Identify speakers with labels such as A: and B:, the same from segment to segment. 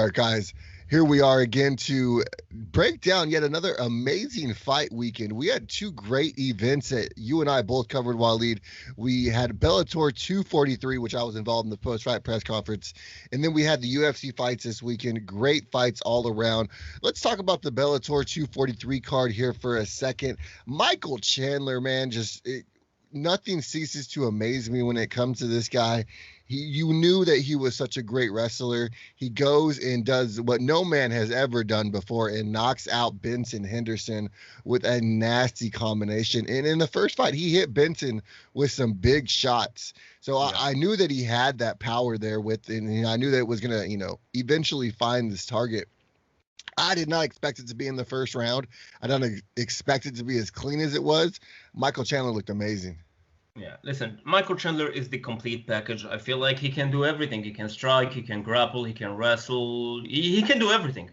A: right, guys, here we are again to break down yet another amazing fight weekend. We had two great events that you and I both covered, Waleed. We had Bellator 243, which I was involved in the post-fight press conference, and then we had the UFC fights this weekend. Great fights all around. Let's talk about the Bellator 243 card here for a second. Michael Chandler, man, nothing ceases to amaze me when it comes to this guy. You knew that he was such a great wrestler. He goes and does what no man has ever done before and knocks out Benson Henderson with a nasty combination. And in the first fight, he hit Benson with some big shots. So yeah. I knew that he had that power there and I knew that it was going to, eventually find this target. I did not expect it to be in the first round. I didn't expect it to be as clean as it was. Michael Chandler looked amazing.
B: Yeah, listen, Michael Chandler is the complete package. I feel like he can do everything. He can strike, he can grapple, he can wrestle. He can do everything.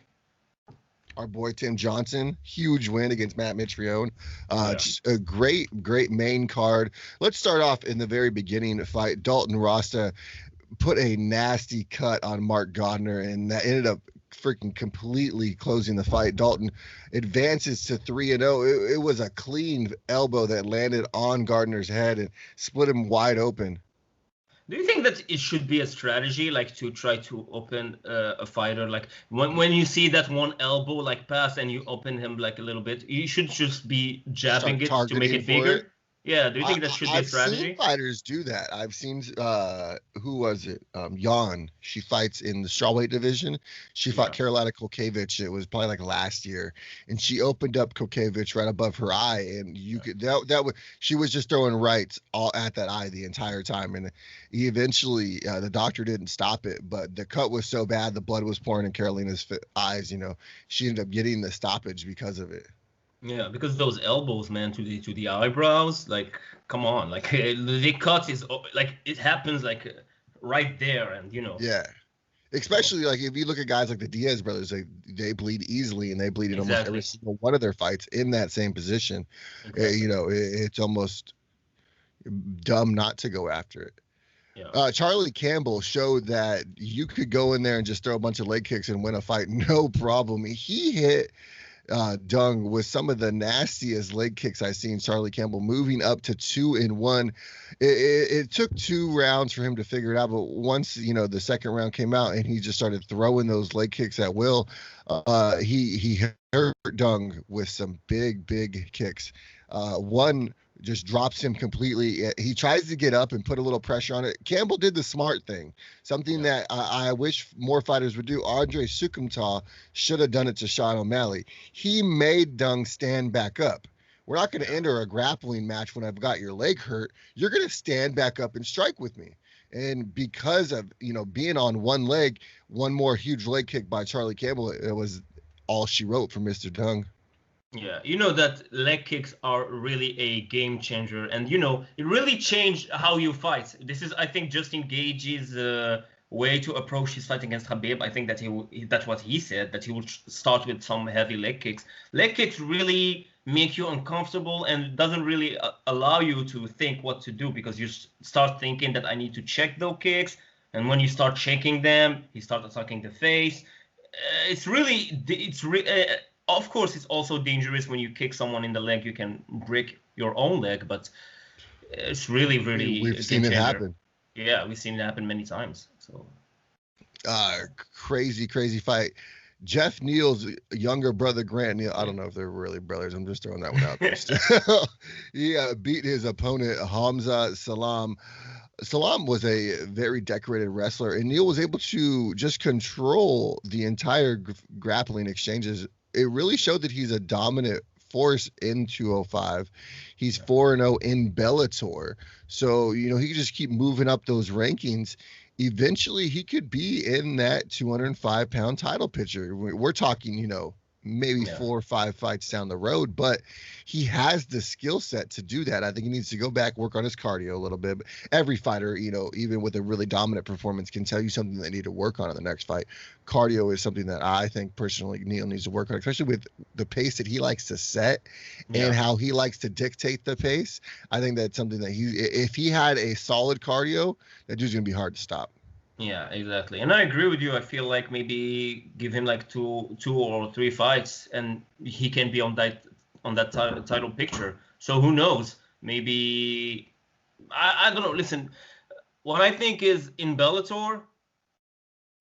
A: Our boy Tim Johnson, huge win against Matt Mitrione. Just a great main card. Let's start off in the very beginning fight. Dalton Rasta put a nasty cut on Mark Godner, and that ended up freaking completely closing the fight. Dalton advances to 3-0. It was a clean elbow that landed on Gardner's head and split him wide open.
B: Do you think that it should be a strategy, like to try to open a fighter, like when you see that one elbow like pass and you open him like a little bit, you should just be jabbing it to make it bigger? Yeah, do you think that should be a strategy?
A: I've seen fighters do that. I've seen, who was it? Jan. She fights in the strawweight division. She fought Carolina Kokevich. It was probably like last year, and she opened up Kokevich right above her eye, and you could she was just throwing rights all at that eye the entire time, and eventually the doctor didn't stop it, but the cut was so bad, the blood was pouring in Carolina's eyes. She ended up getting the stoppage because of it.
B: Yeah, because those elbows, man, to the eyebrows, like, come on, like the cut is like it happens like right there, and
A: Yeah, especially like if you look at guys like the Diaz brothers, they bleed easily, and they bleed in almost every single one of their fights in that same position. Exactly. It's almost dumb not to go after it. Yeah. Charlie Campbell showed that you could go in there and just throw a bunch of leg kicks and win a fight, no problem. He hit Dung with some of the nastiest leg kicks I've seen. Charlie Campbell moving up to 2-1. It took 2 rounds for him to figure it out, but once the second round came out and he just started throwing those leg kicks at will, he hurt Dung with some big kicks. One just drops him completely. He tries to get up and put a little pressure on it. Campbell did the smart thing, something that I wish more fighters would do. Andre Sukumta should have done it to Sean O'Malley. He made Dung stand back up. We're not going to enter a grappling match when I've got your leg hurt. You're going to stand back up and strike with me. And because of, being on one leg, one more huge leg kick by Charlie Campbell, it was all she wrote for Mr. Dung.
B: Yeah, that leg kicks are really a game changer, and it really changed how you fight. This is, I think, Justin Gage's way to approach his fight against Khabib. I think that that's what he said, that he would start with some heavy leg kicks. Leg kicks really make you uncomfortable and doesn't really allow you to think what to do, because you start thinking that I need to check those kicks, and when you start checking them, he starts attacking the face. Of course, it's also dangerous when you kick someone in the leg. You can break your own leg, but it's really
A: we've seen it happen.
B: Yeah, we've seen it happen many times. So,
A: crazy fight. Jeff Neal's younger brother, Grant Neal. I don't know if they're really brothers. I'm just throwing that one out there. He beat his opponent, Hamza Salam. Salam was a very decorated wrestler, and Neal was able to just control the entire grappling exchanges. It really showed that he's a dominant force in 205. He's 4-0 in Bellator. So, he could just keep moving up those rankings. Eventually, he could be in that 205-pound title picture. We're talking, maybe 4 or 5 fights down the road, but he has the skill set to do that. I think he needs to go back, work on his cardio a little bit. But every fighter, even with a really dominant performance, can tell you something they need to work on in the next fight. Cardio is something that I think personally Neal needs to work on, especially with the pace that he likes to set and how he likes to dictate the pace. I think that's something that if he had a solid cardio, that dude's going to be hard to stop.
B: Yeah, exactly. And I agree with you. I feel like maybe give him like two or three fights, and he can be on that title picture. So who knows? Maybe I don't know. Listen, what I think is in Bellator,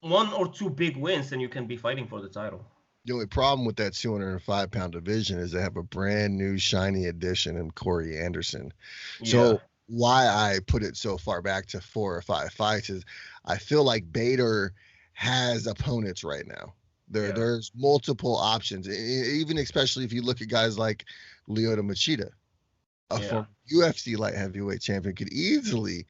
B: 1 or 2 big wins, and you can be fighting for the title.
A: The only problem with that 205-pound division is they have a brand new shiny addition in Corey Anderson.
B: Yeah.
A: So why I put it so far back to 4 or 5 fights is I feel like Bader has opponents right now. There's multiple options, even especially if you look at guys like Lyoto Machida, a former UFC light heavyweight champion, could easily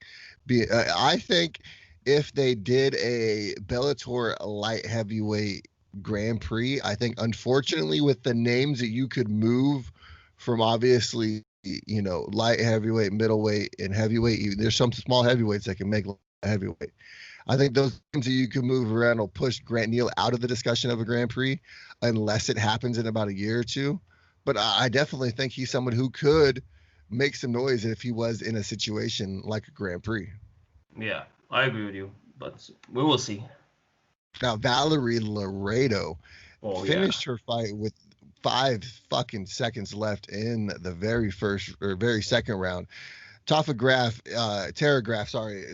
A: be. I think if they did a Bellator light heavyweight Grand Prix, I think unfortunately with the names that you could move from obviously light heavyweight, middleweight, and heavyweight. There's some small heavyweights that can make heavyweight. I think those names that you can move around will push Grant Neal out of the discussion of a Grand Prix, unless it happens in about a year or two. But I definitely think he's someone who could make some noise if he was in a situation like a Grand Prix.
B: Yeah, I agree with you, but we will see.
A: Now, Valerie Laredo finished her fight with 5 fucking seconds left in the very second round. Telegraph, sorry.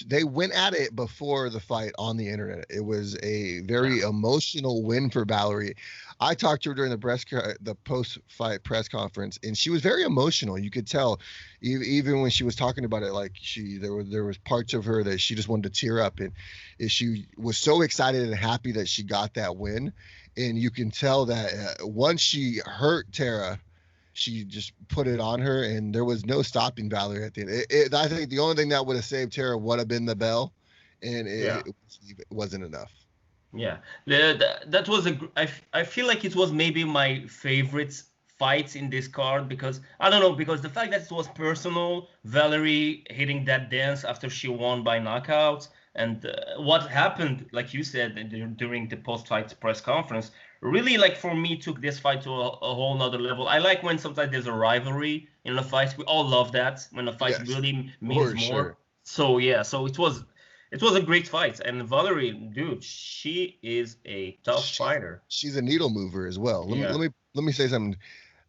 A: They went at it before the fight on the internet. It was a very emotional win for Valerie. I talked to her during the post-fight press conference, and she was very emotional. You could tell, even when she was talking about it, like there was parts of her that she just wanted to tear up, and she was so excited and happy that she got that win. And you can tell that once she hurt Tara, she just put it on her, and there was no stopping Valerie at the end. I think the only thing that would have saved Tara would have been the bell, and it wasn't enough.
B: Yeah, that was I feel like it was maybe my favorite fights in this card because I don't know, because the fact that it was personal, Valerie hitting that dance after she won by knockout, and what happened, like you said during the post-fight press conference, really, like, for me, took this fight to a whole nother level. I like when sometimes there's a rivalry in a fight. We all love that when a fight really means more. Sure. So yeah, so it was a great fight. And Valerie, dude, she is a tough fighter.
A: She's a needle mover as well. Let me say something.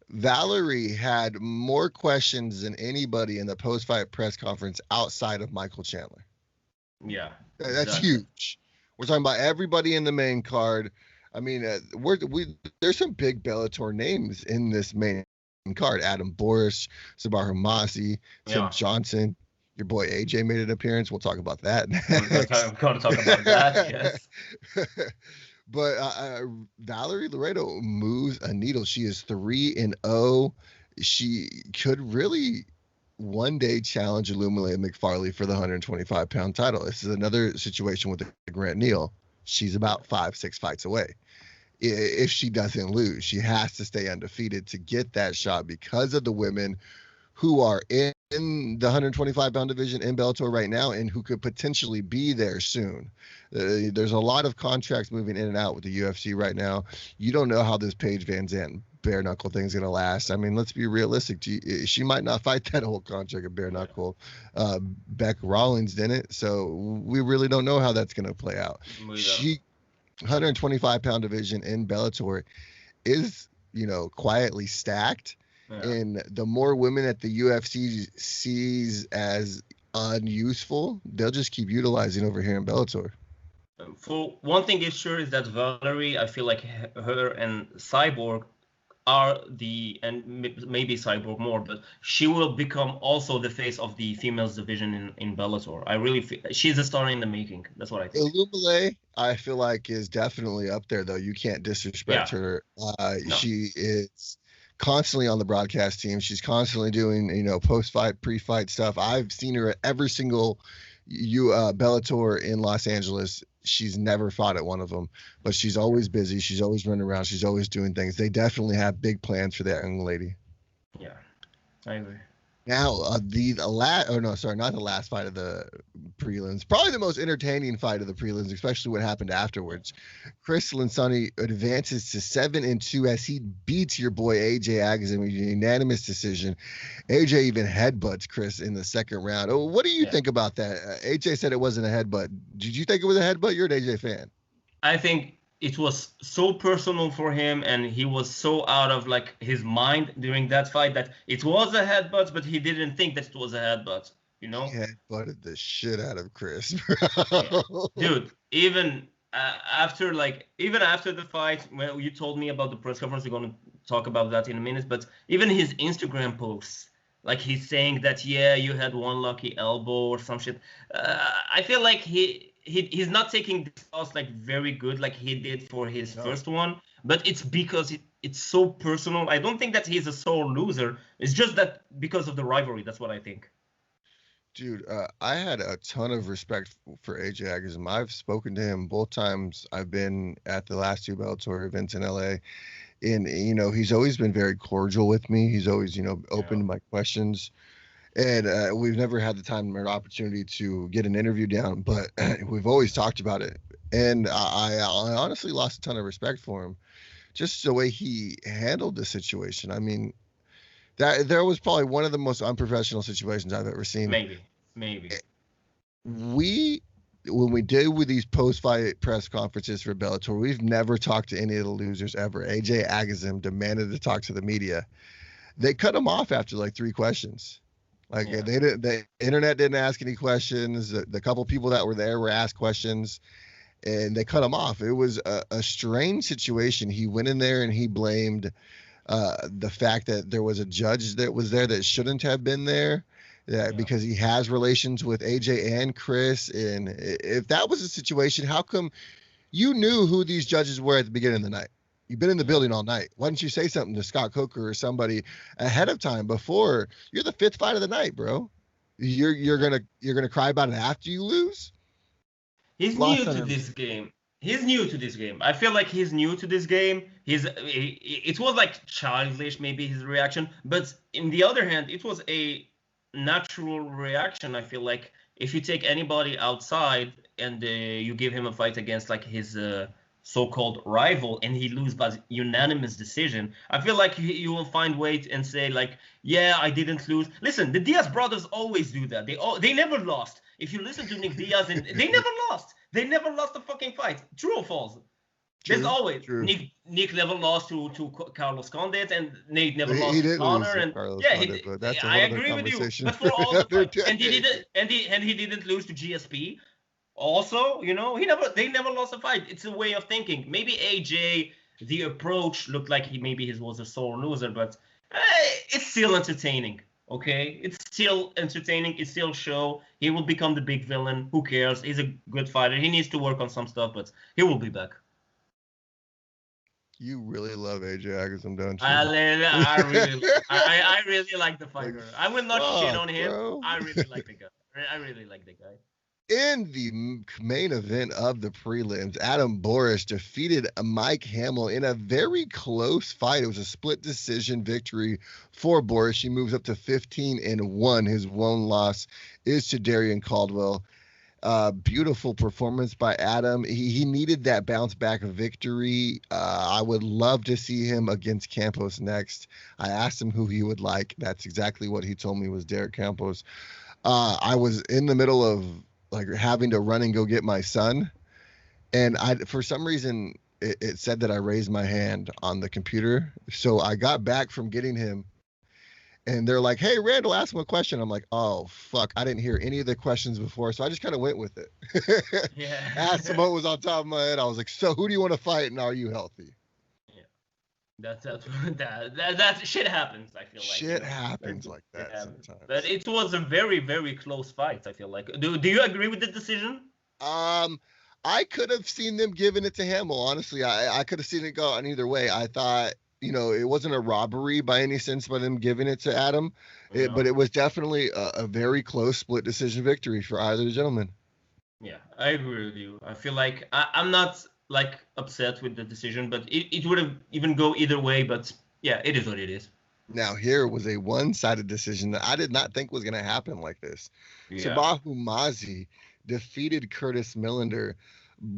A: Valerie had more questions than anybody in the post-fight press conference outside of Michael Chandler.
B: Yeah,
A: that's huge. We're talking about everybody in the main card. I mean, there's some big Bellator names in this main card. Adam Boris, Sabah Hamasi, Tim Johnson. Your boy AJ made an appearance. We'll talk about that.
B: We're going to talk about that, yes.
A: But Valerie Laredo moves a needle. She is 3-0. She could really one day challenge Illuminae McFarley for the 125-pound title. This is another situation with Grant Neal. She's about 5-6 fights away. If she doesn't lose, she has to stay undefeated to get that shot because of the women who are in the 125-pound division in Bellator right now and who could potentially be there soon. There's a lot of contracts moving in and out with the UFC right now. You don't know how this Paige Van Zandt bare knuckle thing's going to last. I mean, let's be realistic. She might not fight that whole contract of bare knuckle. Beck Rawlings didn't, so we really don't know how that's going to play out. 125-pound division in Bellator is, quietly stacked. Yeah. And the more women that the UFC sees as unuseful, they'll just keep utilizing over here in Bellator.
B: For one thing is sure is that Valerie, I feel like her and Cyborg are and maybe Cyborg more, but she will become also the face of the females division in Bellator. I really feel she's a star in the making. That's what I think.
A: Illuminae, I feel like, is definitely up there, though. You can't disrespect her. No. She is constantly on the broadcast team. She's constantly doing, post-fight, pre-fight stuff. I've seen her at every single Bellator in Los Angeles. She's never fought at one of them, but she's always busy. She's always running around. She's always doing things. They definitely have big plans for that young lady.
B: Yeah, I agree.
A: Now, the last, oh no, sorry, not the last fight of the prelims. Probably the most entertaining fight of the prelims, especially what happened afterwards. Chris Linsani advances to 7-2 as he beats your boy AJ Agazin with a unanimous decision. AJ even headbutts Chris in the second round. Oh, what do you think about that? AJ said it wasn't a headbutt. Did you think it was a headbutt? You're an AJ fan.
B: I think it was so personal for him, and he was so out of like his mind during that fight that it was a headbutt, but he didn't think that it was a headbutt. You know,
A: he headbutted the shit out of Chris,
B: bro. Yeah. Dude, even after the fight, well, you told me about the press conference. We're gonna talk about that in a minute, but even his Instagram posts, like he's saying that, yeah, you had one lucky elbow or some shit. I feel like he's not taking this loss like very good like he did for his first one, but it's because it's so personal. I don't think that he's a sore loser. It's just that because of the rivalry. That's what I think.
A: Dude, I had a ton of respect for AJ Agazin. I've spoken to him both times I've been at the last two Bellator events in LA. And, he's always been very cordial with me. He's always, open to my questions. And we've never had the time or opportunity to get an interview down, but we've always talked about it. And I honestly lost a ton of respect for him, just the way he handled the situation. I mean, there was probably one of the most unprofessional situations I've ever seen.
B: Maybe.
A: When we did with these post-fight press conferences for Bellator, we've never talked to any of the losers ever. AJ Agazin demanded to talk to the media. They cut him off after like 3 questions. Like the internet didn't ask any questions. The couple people that were there were asked questions, and they cut him off. It was a strange situation. He went in there and he blamed the fact that there was a judge that was there that shouldn't have been there, because he has relations with AJ and Chris. And if that was the situation, how come you knew who these judges were at the beginning of the night? You've been in the building all night. Why didn't you say something to Scott Coker or somebody ahead of time before? You're the 5th fight of the night, bro. You're gonna cry about it after you lose?
B: He's new to this game. I feel like he's new to this game. It was like childish, maybe his reaction, but in the other hand, it was a natural reaction. I feel like if you take anybody outside and you give him a fight against like his so-called rival and he loses by unanimous decision, I feel like you will find weight and say like, yeah, I didn't lose. Listen, the Diaz brothers always do that. They never lost. If you listen to Nick Diaz, and they never lost. They never lost a fucking fight. True or false? There's always true. Nick never lost to Carlos Condit, and Nate never lost to Connor. And Condit, I agree with you. But for all the fights, and he didn't lose to GSP. Also, they never lost a fight. It's a way of thinking. Maybe AJ, the approach looked like he was a sore loser, but it's still entertaining. Okay, it's still entertaining. It's still show. He will become the big villain. Who cares? He's a good fighter. He needs to work on some stuff, but he will be back.
A: You really love AJ Agazin, don't you?
B: I really like the fighter. I will not shit on him. Bro. I really like the guy.
A: In the main event of the prelims, Adam Borish defeated Mike Hamill in a very close fight. It was a split decision victory for Borish. He moves up to 15-1. His one loss is to Darian Caldwell. Beautiful performance by Adam. He needed that bounce back victory. I would love to see him against Campos next. I asked him who he would like. That's exactly what he told me was Derek Campos. I was in the middle of like having to run and go get my son, and for some reason it said that I raised my hand on the computer, so I got back from getting him, and they're like, hey, Randall, ask him a question. I'm like, oh fuck, I didn't hear any of the questions before, so I just kind of went with it. Asked him what was on top of my head. I was like, so who do you want to fight, and are you healthy?
B: That shit happens. I feel like
A: shit happens like that sometimes.
B: But it was a very, very close fight. I feel like. Do you agree with the decision?
A: I could have seen them giving it to Hamill. Honestly, I could have seen it go on either way. I thought, it wasn't a robbery by any sense by them giving it to Adam, but it was definitely a very close split decision victory for either gentleman.
B: Yeah, I agree with you. I feel like I'm not like upset with the decision, but it would have even go either way. But yeah, it is what it is.
A: Now, here was a one-sided decision that I did not think was going to happen like this.
B: Yeah.
A: Sabahu Mazi defeated Curtis Millender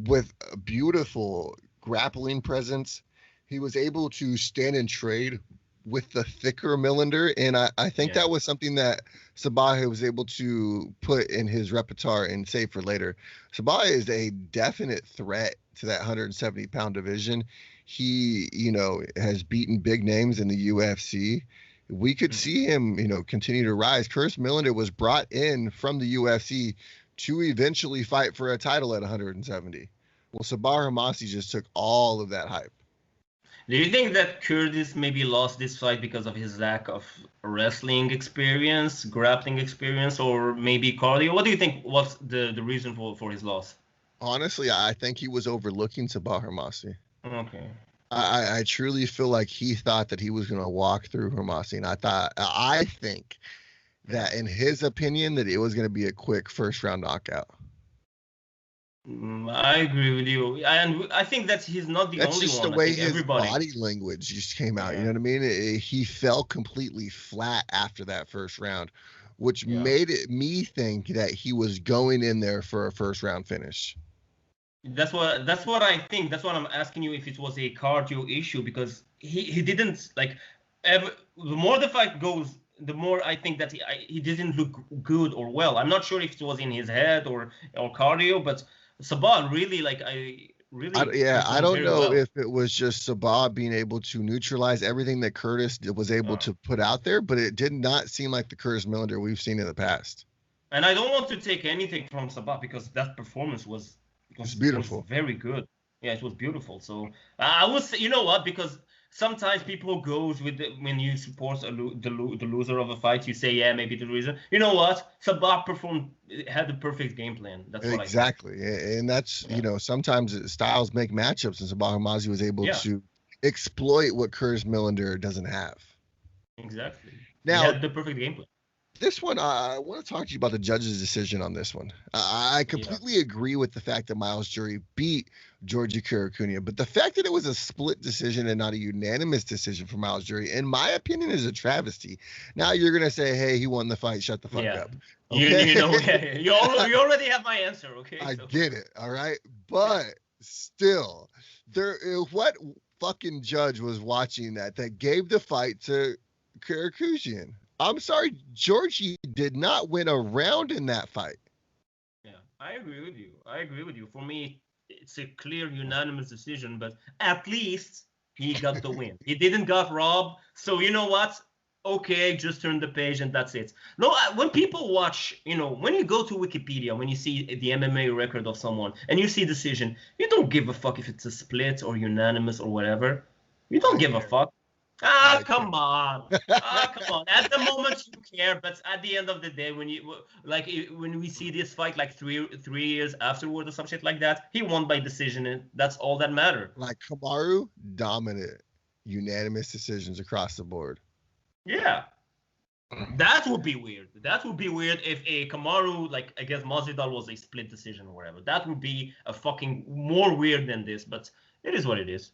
A: with a beautiful grappling presence. He was able to stand and trade with the thicker Millender, and I think that was something that Sabahu was able to put in his repertoire and save for later. Sabahu is a definite threat to that 170-pound division. He, has beaten big names in the UFC. We could see him, continue to rise. Curtis Millender was brought in from the UFC to eventually fight for a title at 170. Well, Sabah Homasi just took all of that hype.
B: Do you think that Curtis maybe lost this fight because of his lack of wrestling experience, grappling experience, or maybe cardio? What do you think was the reason for his loss?
A: Honestly, I think he was overlooking Sabah Homasi.
B: Okay.
A: I truly feel like he thought that he was going to walk through Homasi, and I think that in his opinion that it was going to be a quick first-round knockout.
B: I agree with you, and I think that he's not the only one.
A: That's just the way his body language just came out. You know what I mean? He fell completely flat after that first round, which made me think that he was going in there for a first-round finish.
B: That's what I think. That's what I'm asking you if it was a cardio issue, because he didn't like. The more the fight goes, the more I think that he didn't look good or well. I'm not sure if it was in his head or cardio, but Sabah really I
A: don't know if it was just Sabah being able to neutralize everything that Curtis was able to put out there, but it did not seem like the Curtis Millender we've seen in the past.
B: And I don't want to take anything from Sabah because that performance was
A: beautiful.
B: Was very good. Yeah, it was beautiful. So I would say, you know what? Because sometimes people goes with when you support the loser of a fight, you say, yeah, maybe the reason. You know what? Sabah had the perfect game plan. That's what
A: exactly, and that's sometimes styles make matchups, and Sabah Homasi was able to exploit what Curtis Millender doesn't have.
B: Exactly.
A: Now,
B: he had the perfect game plan.
A: This one, I want to talk to you about the judge's decision on this one. I completely agree with the fact that Miles Jury beat Georgie Karakunia, but the fact that it was a split decision and not a unanimous decision for Miles Jury, in my opinion, is a travesty. Now you're going to say, hey, he won the fight, shut the fuck up.
B: Okay? You already have my answer, okay?
A: I get it, all right? But still, what fucking judge was watching that gave the fight to Karakusian? I'm sorry, Georgie did not win a round in that fight.
B: Yeah, I agree with you. For me, it's a clear unanimous decision, but at least he got the win. He didn't got robbed. So you know what? Okay, just turn the page and that's it. No, when people watch, when you go to Wikipedia, when you see the MMA record of someone and you see decision, you don't give a fuck if it's a split or unanimous or whatever. You don't give a fuck. Come on. Come on. At the moment you care, but at the end of the day, when we see this fight like three years afterward or some shit like that, he won by decision, and that's all that matters.
A: Like Kamaru, dominant, unanimous decisions across the board.
B: Yeah. That would be weird. That would be weird if a Kamaru, like, I guess Masvidal was a split decision or whatever. That would be a fucking more weird than this, but it is what it is.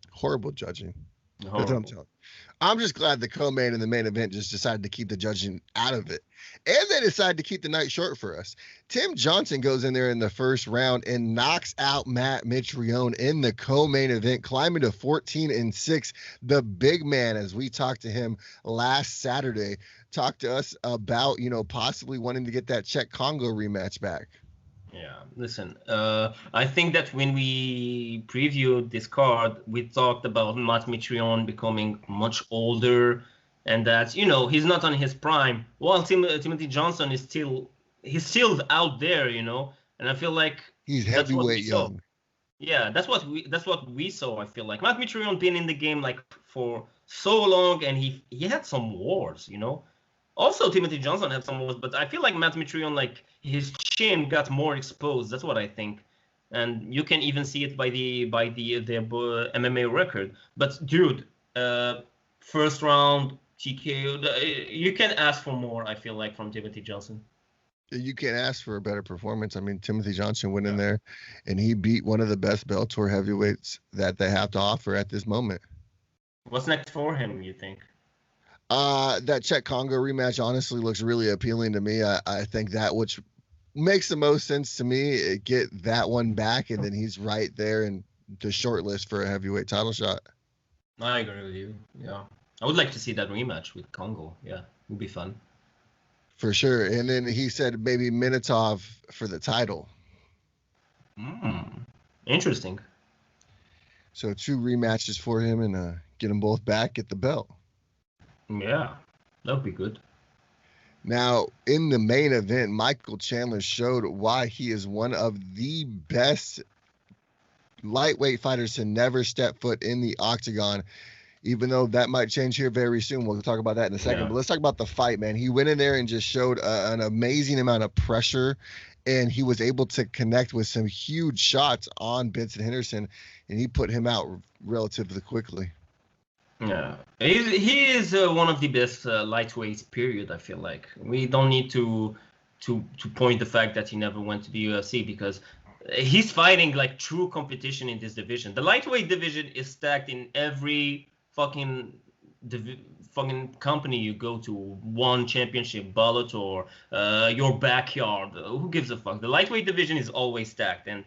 A: Horrible judging. That's what I'm telling you. I'm just glad the co-main and the main event just decided to keep the judging out of it. And they decided to keep the night short for us. Tim Johnson goes in there in the first round and knocks out Matt Mitrione in the co-main event, climbing to 14-6. The big man, as we talked to him last Saturday, talked to us about, possibly wanting to get that Czech Congo rematch back.
B: Yeah, listen, I think that when we previewed this card, we talked about Matt Mitrione becoming much older and that, he's not on his prime. While Timothy Johnson is still out there, and I feel like
A: he's heavyweight young.
B: Yeah, that's what we saw, I feel like. Matt Mitrione been in the game like for so long, and he had some wars, Also, Timothy Johnson had some wars, but I feel like Matt Mitrione, like, his chin got more exposed. That's what I think, and you can even see it by the MMA record. But dude, first round TKO, you can ask for more. I feel like from Timothy Johnson.
A: You can't ask for a better performance. I mean, Timothy Johnson went in there, and he beat one of the best Bellator heavyweights that they have to offer at this moment.
B: What's next for him, you think?
A: That Czech Congo rematch honestly looks really appealing to me. I think that which makes the most sense to me. Get that one back, and then he's right there in the short list for a heavyweight title shot.
B: I agree with you. Yeah, I would like to see that rematch with Congo. Yeah, it would be fun.
A: For sure. And then he said maybe Minatov for the title.
B: Interesting.
A: So 2 rematches for him and get them both back, get the belt.
B: Yeah, that would be good.
A: Now, in the main event, Michael Chandler showed why he is one of the best lightweight fighters to never step foot in the octagon, even though that might change here very soon. We'll talk about that in a second. But let's talk about the fight, man. He went in there and just showed an amazing amount of pressure, and he was able to connect with some huge shots on Benson Henderson, and he put him out relatively quickly.
B: Yeah, he is one of the best lightweights. Period. I feel like we don't need to point the fact that he never went to the UFC, because he's fighting like true competition in this division. The lightweight division is stacked in every fucking company you go to. One championship, Bellator, your backyard. Who gives a fuck? The lightweight division is always stacked, and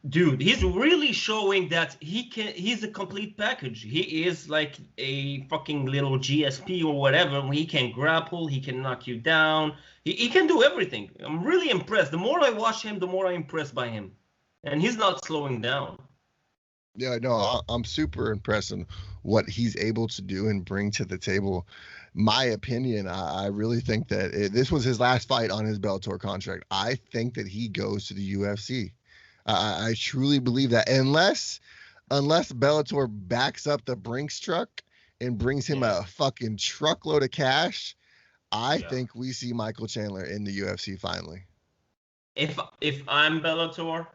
B: dude, he's really showing that he's a complete package. He is like a fucking little GSP or whatever. He can grapple, he can knock you down, he can do everything. I'm really impressed. The more I watch him, the more I'm impressed by him, and he's not slowing down.
A: Yeah, no, I'm super impressed in what he's able to do and bring to the table. My opinion, I really think that this was his last fight on his Bellator contract. I think that he goes to the UFC. I truly believe that, unless Bellator backs up the Brinks truck and brings him a fucking truckload of cash, I think we see Michael Chandler in the UFC finally.
B: If I'm Bellator,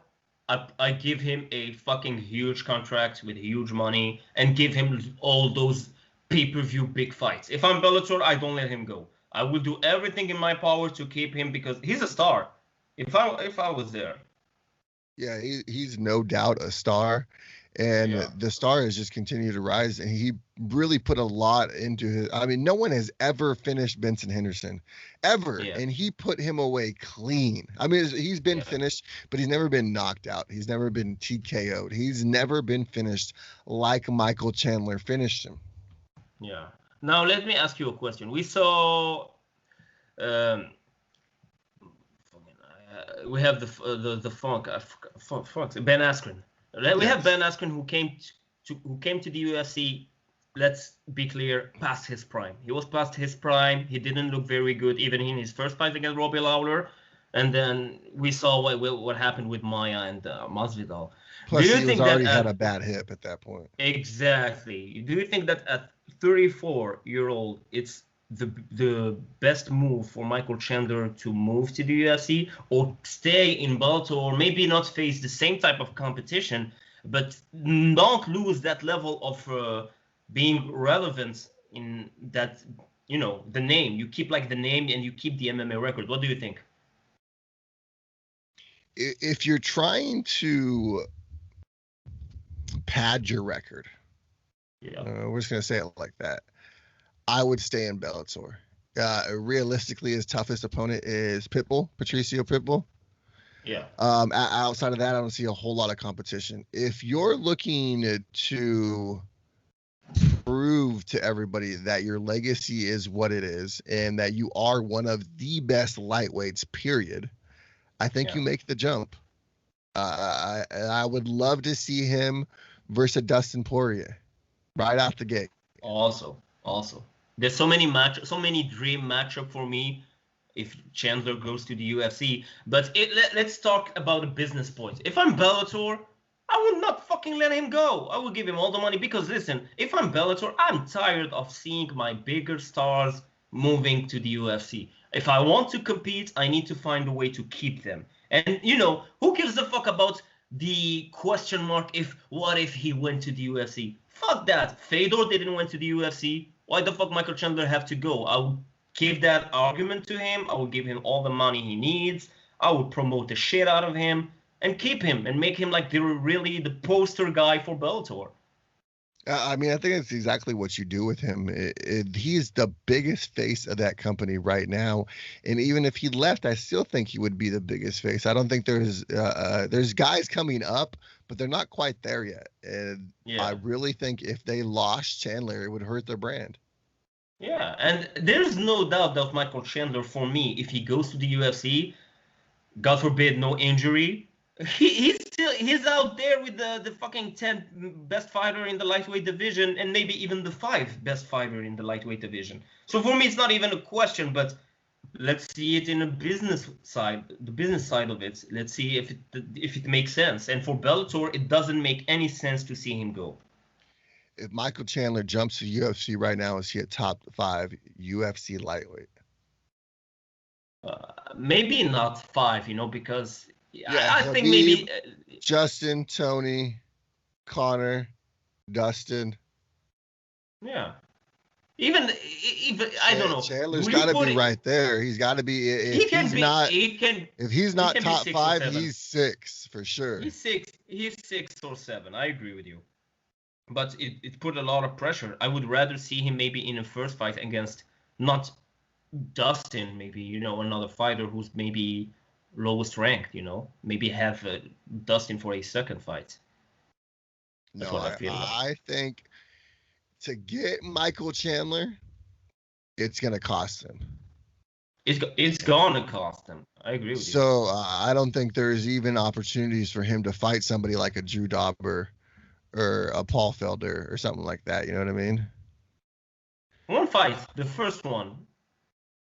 B: I give him a fucking huge contract with huge money and give him all those pay-per-view big fights. If I'm Bellator, I don't let him go. I will do everything in my power to keep him, because he's a star. If I was there.
A: Yeah, he's no doubt a star, and the star has just continued to rise, and he really put a lot into his. I mean, no one has ever finished Benson Henderson, ever, and he put him away clean. I mean, he's been finished, but he's never been knocked out. He's never been TKO'd. He's never been finished like Michael Chandler finished him.
B: Yeah. Now let me ask you a question. We saw. We have the funk Ben Askren. We have Ben Askren who came to the UFC. Let's be clear, past his prime. He was past his prime. He didn't look very good even in his first fight against Robbie Lawler, and then we saw what happened with Maya and Masvidal.
A: Plus, he was already had a bad hip at that point.
B: Exactly. Do you think that at 34-year-old, it's the best move for Michael Chandler to move to the UFC, or stay in Bellator, or maybe not face the same type of competition, but not lose that level of being relevant in that, the name? You keep like the name and you keep the MMA record. What do you think?
A: If you're trying to pad your record, we're just going to say it like that, I would stay in Bellator. Realistically, his toughest opponent is Patricio Pitbull.
B: Yeah.
A: Outside of that, I don't see a whole lot of competition. If you're looking to prove to everybody that your legacy is what it is and that you are one of the best lightweights, period, I think you make the jump. I would love to see him versus Dustin Poirier right out the gate.
B: Also. There's so many dream matchup for me if Chandler goes to the UFC. But let's talk about a business point. If I'm Bellator, I would not fucking let him go. I will give him all the money, because listen, if I'm Bellator, I'm tired of seeing my bigger stars moving to the UFC. If I want to compete, I need to find a way to keep them. And who gives a fuck about the question mark what if he went to the UFC? Fuck that. Fedor didn't went to the UFC. Why the fuck Michael Chandler have to go? I would give that argument to him. I would give him all the money he needs. I would promote the shit out of him and keep him and make him like the poster guy for Bellator.
A: I mean, I think it's exactly what you do with him. He's the biggest face of that company right now, and even if he left, I still think he would be the biggest face. I don't think there's guys coming up, but they're not quite there yet. And I really think if they lost Chandler, it would hurt their brand.
B: Yeah, and there's no doubt that Michael Chandler, for me, if he goes to the UFC, God forbid, no injury, he's out there with the fucking 10 best fighter in the lightweight division, and maybe even the 5 best fighter in the lightweight division. So for me, it's not even a question, but let's see it in a business side, the business side of it. Let's see if it makes sense. And for Bellator, it doesn't make any sense to see him go.
A: If Michael Chandler jumps to UFC right now, is he a top 5 UFC lightweight?
B: Maybe not 5, because I think maybe
A: Justin, Tony, Connor, Dustin.
B: Yeah. Even I don't know.
A: Chandler's got to be right there. He's got to be. If he's not top 5, he's 6 for sure.
B: He's 6 or 7. I agree with you. But it put a lot of pressure. I would rather see him maybe in a first fight against not Dustin, maybe, another fighter who's maybe lowest ranked, maybe have Dustin for a second fight.
A: That's what I feel like. I think to get Michael Chandler, it's going to cost him.
B: It's going to cost him. I agree with you.
A: So I don't think there's even opportunities for him to fight somebody like a Drew Dauber or a Paul Felder or something like that. You know what I mean?
B: One fight, the first one.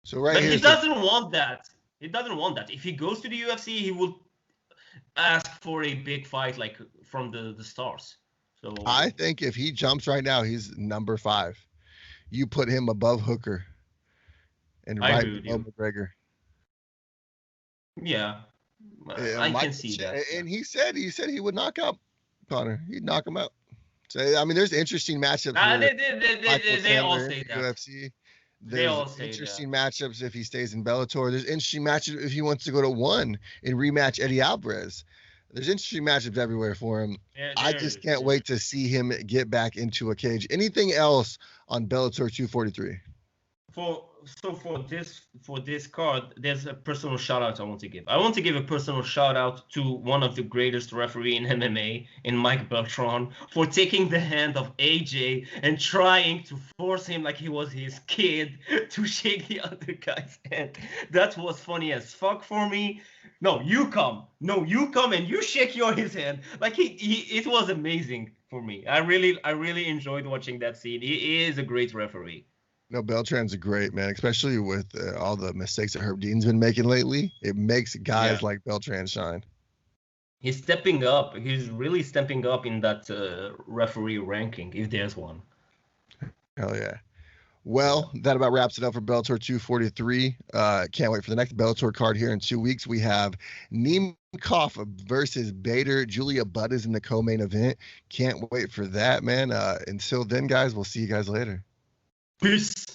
A: So right
B: but
A: here,
B: he doesn't want that. He doesn't want that. If he goes to the UFC, he will ask for a big fight like from the stars. So
A: I think if he jumps right now, he's number 5. You put him above Hooker and right below McGregor.
B: Yeah, I can see that.
A: And he said he would knock out Connor. He'd knock him out. So I mean, there's interesting matchups.
B: They all say that.
A: UFC. There's interesting matchups if he stays in Bellator. There's interesting matchups if he wants to go to 1 and rematch Eddie Alvarez. There's interesting matchups everywhere for him. Yeah, I just can't wait to see him get back into a cage. Anything else on Bellator 243?
B: For this card, there's a personal shout out I want to give. I want to give a personal shout out to one of the greatest referee in MMA, in Mike Beltran, for taking the hand of AJ and trying to force him like he was his kid to shake the other guy's hand. That was funny as fuck for me. No, you come and you shake his hand. Like it was amazing for me. I really enjoyed watching that scene. He is a great referee.
A: No, Beltran's a great man, especially with all the mistakes that Herb Dean's been making lately. It makes guys like Beltran shine.
B: He's stepping up. He's really stepping up in that referee ranking, if there's one.
A: Hell yeah. Well, that about wraps it up for Bellator 243. Can't wait for the next Bellator card here in 2 weeks. We have Nemkov versus Bader. Julia Budd is in the co-main event. Can't wait for that, man. Until then, guys, we'll see you guys later.
B: Peace.